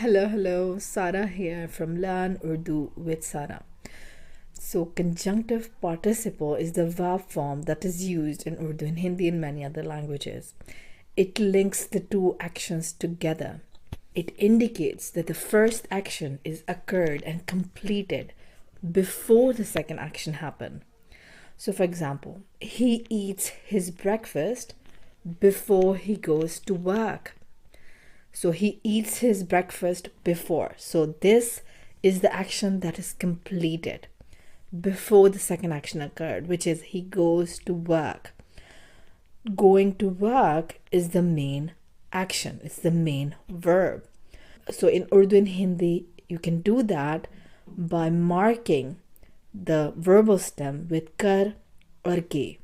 Hello, Sara here from Learn Urdu with Sara. So, conjunctive participle is the verb form that is used in Urdu and Hindi and many other languages. It links the two actions together. It indicates that the first action is occurred and completed before the second action happened. So, for example, he eats his breakfast before he goes to work. So he eats his breakfast before. So this is the action that is completed before the second action occurred, which is he goes to work. Going to work is the main action. It's the main verb. So in Urdu and Hindi, you can do that by marking the verbal stem with kar or ke.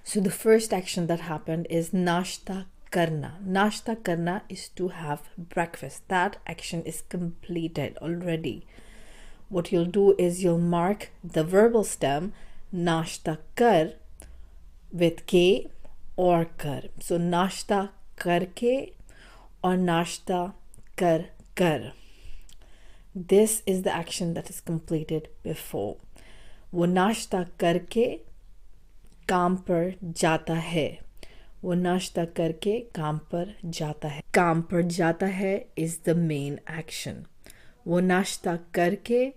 So the first action that happened is nashta karna. Nashta karna is to have breakfast. That action is completed already. What you'll do is you'll mark the verbal stem nashta kar with ke or kar. So nashta karke or nashta kar. This is the action that is completed before. वो नाश्ता करके काम पर जाता है. वो नाश्ता करके काम पर जाता है. काम पर जाता है is the main action. वो नाश्ता करके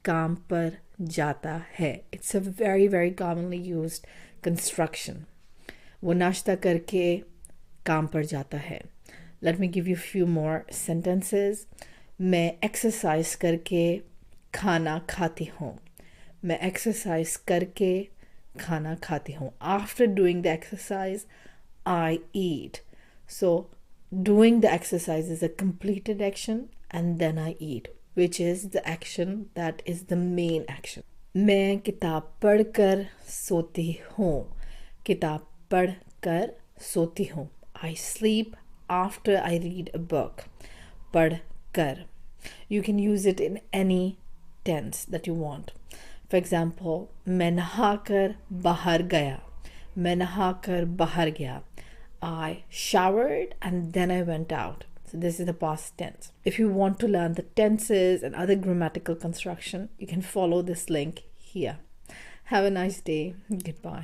काम पर जाता है. It's a very commonly used construction. वो नाश्ता करके काम पर जाता है. Let me give you a few more sentences. मैं एक्सरसाइज करके खाना खाती हूँ. मैं एक्सरसाइज करके खाना खाती हूँ. After doing the exercise, I eat. So, doing the exercise is a completed action and then I eat, which is the action that is the main action. मैं किताब पढ़कर सोती हूँ. किताब पढ़कर सोती हूँ. I sleep after I read a book. पढ़कर. You can use it in any tense that you want. For example, मैं नहाकर बाहर गया. मैं नहाकर बाहर गया. I showered and then I went out. So this is the past tense. If you want to learn the tenses and other grammatical construction, you can follow this link here. Have a nice day. Goodbye.